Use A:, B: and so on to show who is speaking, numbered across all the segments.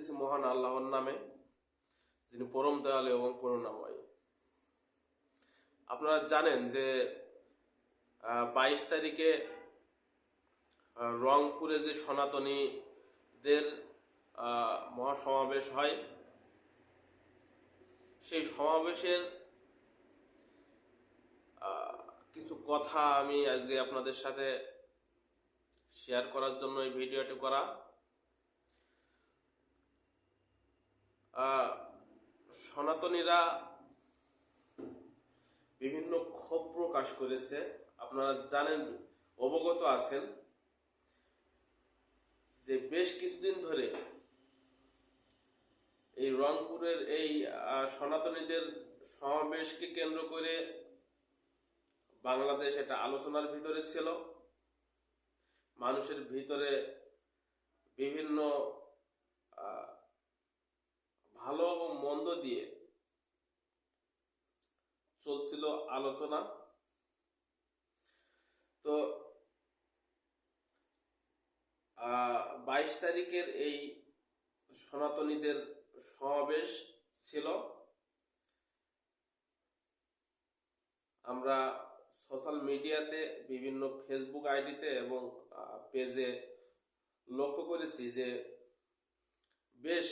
A: করতেছি মহান আল্লাহর নামে, যিনি পরম দয়ালু এবং করুণাময়। আপনারা জানেন যে 22 তারিখে রংপুরে যে সনাতনীদের মহাসমাবেশ হয়, সেই সমাবেশের কিছু কথা আমি আজকে আপনাদের সাথে শেয়ার করার জন্য এই ভিডিওটি করা। সনাতনীরা বিভিন্ন ক্ষোভ প্রকাশ করেছে। আপনারা জানেন, অবগত আছেন যে বেশ কিছুদিন ধরে এই রংপুরের এই সনাতনীদের সমাবেশকে কেন্দ্র করে বাংলাদেশ এটা আলোচনার ভিতরে ছিল। মানুষের ভিতরে বিভিন্ন ভালো এবং মন্দ দিয়ে চলছিল আলোচনা। তো 22 তারিখের এই সনাতনীদের সমাবেশ ছিল। আমরা সোশ্যাল মিডিয়াতে বিভিন্ন ফেসবুক আইডিতে এবং পেজে লক্ষ্য করেছি যে বেশ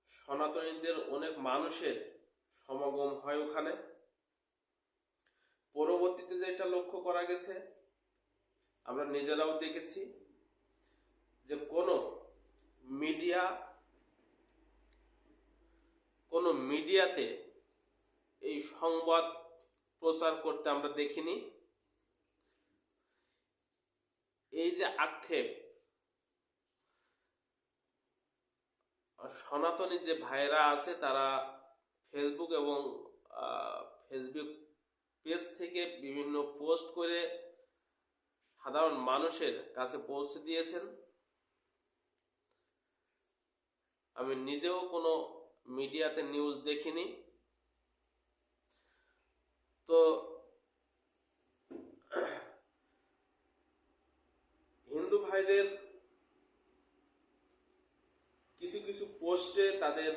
A: সনাতনীদের অনেক মানুষের সমাগম হয় ওখানে। পরবর্তীতে যেটা লক্ষ্য করা গেছে, আমরা নিজেরাও দেখেছি যে কোনো মিডিয়াতে এই সংবাদ প্রচার করতে আমরা দেখিনি। এই যে আক্ষেপ, সনাতনী যে ভাইরা আছে তারা ফেসবুক এবং ফেসবুক পেজ থেকে বিভিন্ন পোস্ট করে সাধারণ মানুষের কাছে পৌঁছে দিয়েছেন। আমি নিজেও কোনো মিডিয়াতে নিউজ দেখিনি। তো হিন্দু ভাইদের কিছু কিছু পোস্টে তাদের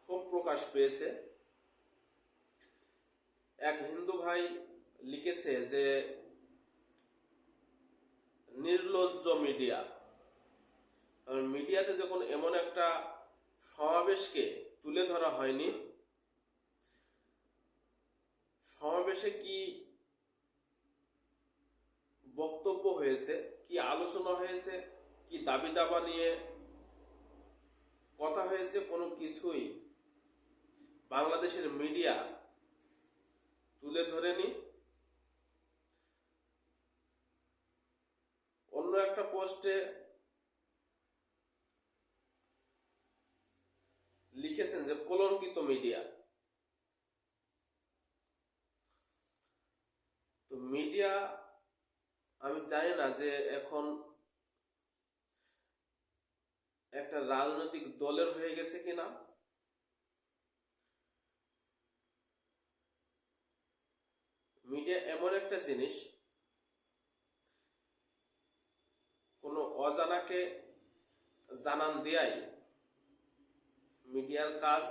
A: ক্ষোভ প্রকাশ পেয়েছে। এক হিন্দু ভাই লিখেছে যে নির্লজ্জ মিডিয়াতে যখন এমন একটা সমাবেশকে তুলে ধরা হয়নি, সমাবেশে কি বক্তব্য হয়েছে, কি আলোচনা হয়েছে, কি দাবি দাবা নিয়ে কথা হয়েছে, কোনো কিছুই বাংলাদেশের মিডিয়া তুলে ধরেনি। অন্য একটা পোস্টে লিখেছেন যে কলঙ্কিত মিডিয়া। তো মিডিয়া, আমি জানি না যে এখন একটা রাজনৈতিক দলের হয়ে গেছে কিনা। মিডিয়া এমন একটা জিনিস, কোনো অজানাকে জানান দেয়াই মিডিয়ার কাজ।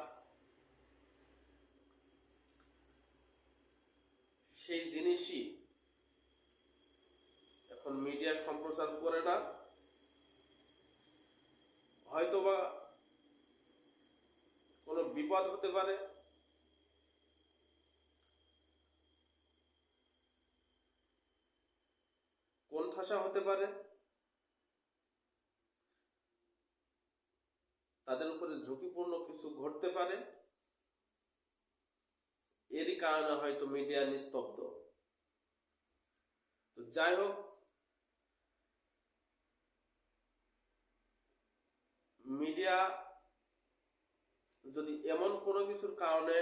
A: সেই জিনিসই এখন মিডিয়া সম্প্রচার করে না। হয়তোবা কোনো বিপদ হতে পারে, কোণঠাসা হতে পারে, তাদের উপরে ঝুঁকিপূর্ণ কিছু ঘটতে পারে, এরই কারণে হয়তো মিডিয়া নিস্তব্ধ। তো যাই হোক, মিডিয়া যদি এমন কোনো কিছুর কারণে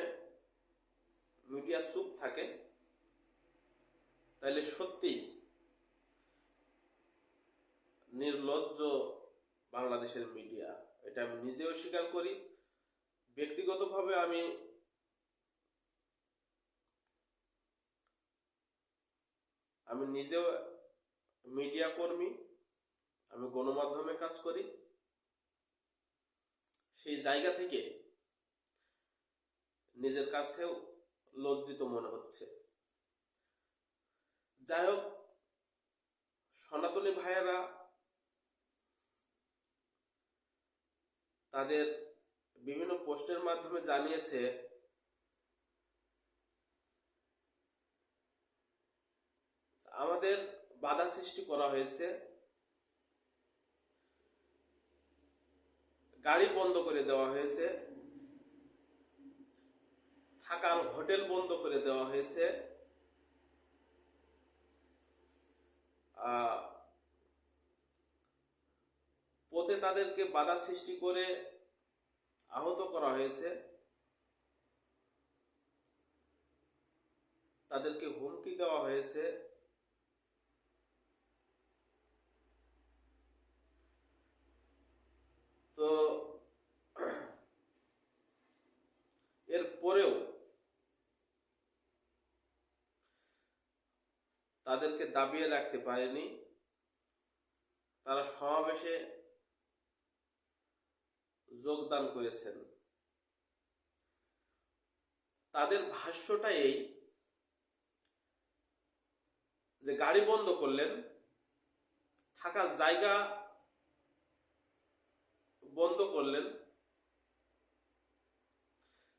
A: মিডিয়া চুপ থাকে, তাহলে সত্যি নির্লজ্জ বাংলাদেশের মিডিয়া। এটা আমি নিজেও স্বীকার করি। ব্যক্তিগতভাবে আমি নিজেও মিডিয়া কর্মী। আমি গণমাধ্যমে কাজ করি, সেই জায়গা থেকে নিজের কাছেও লজ্জিত মনে হচ্ছে। যাই হোক, সনাতনী ভাইয়েরা তাদের বিভিন্ন পোস্টের মাধ্যমে জানিয়েছে আমাদের বাধা সৃষ্টি করা হয়েছে, গাড়ি বন্ধ করে দেওয়া হয়েছে, থাকার হোটেল বন্ধ করে দেওয়া হয়েছে, পথে তাদেরকে বাধা সৃষ্টি করে আহত করা হয়েছে, তাদেরকে হুমকি দেওয়া হয়েছে। তো এরপরেও তাদেরকে দাবিয়ে রাখতে পারেনি, তারা সমাবেশে যোগদান করেছেন। তাদের ভাষ্যটা এই যে গাড়ি বন্ধ করলেন, থাকার জায়গা বন্ধ করলেন,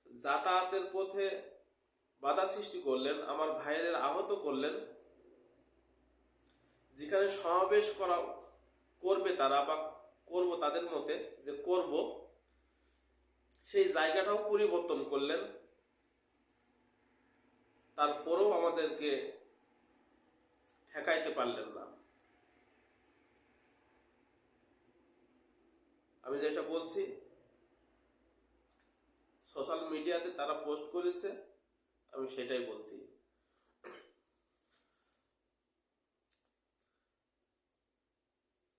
A: যাতায়াতের পথে বাধা সৃষ্টি করলেন, আমার ভাইদের আহত করলেন, যেখানে সমাবেশ করবে তারা বা করব তাদের মতে যে করব, সেই জায়গাটাও পরিবর্তন করলেন। তারপরেও আমাদেরকে ঠেকাইতে পারলেন না। আমি যেটা বলছি, সোশ্যাল মিডিয়াতে তারা পোস্ট করেছে, আমি সেটাই বলছি।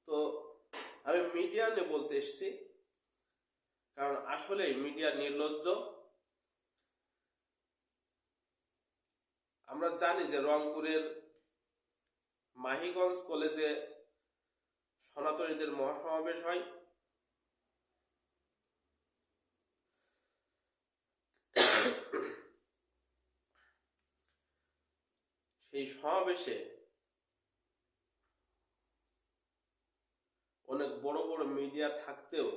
A: তো আমি মিডিয়া নিয়ে বলতে এসেছি, কারণ আসলে মিডিয়া নির্লজ্জ। আমরা জানি যে রংপুরের মাহিগঞ্জ কলেজে সনাতনীদের মহাসমাবেশ হয়। সেই সমাবেশে অনেক বড় বড় মিডিয়া থাকতেও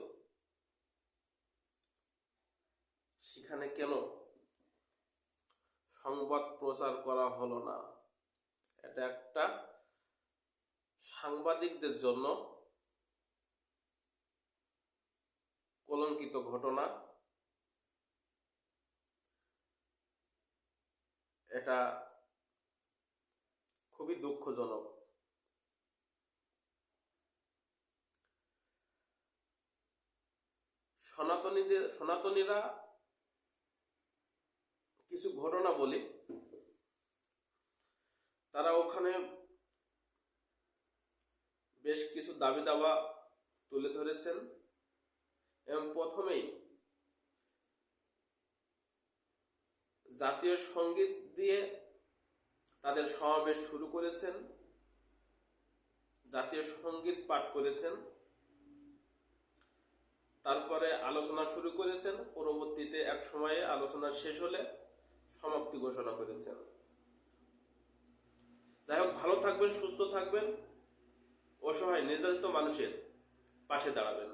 A: সেখানে কেন সংবাদ প্রচার করা হলো না? এটা একটা সাংবাদিকদের জন্য কলঙ্কিত ঘটনা। এটা খুবই দুঃখজনক। সনাতনীরা কিছু ঘটনা বলি, তারা ওখানে বেশ কিছু দাবি দাওয়া তুলে ধরেছেন এবং প্রথমেই জাতীয় সঙ্গীত দিয়ে তাদের সমাবেশ শুরু করেছেন, জাতীয় সঙ্গীত পাঠ করেছেন, তারপরে আলোচনা শুরু করেছেন, পরবর্তীতে এক সময়ে আলোচনা শেষ হলে সমাপ্তি ঘোষণা করেছেন। যাই হোক, ভালো থাকবেন, সুস্থ থাকবেন, অসহায় নির্যাতিত মানুষের পাশে দাঁড়াবেন।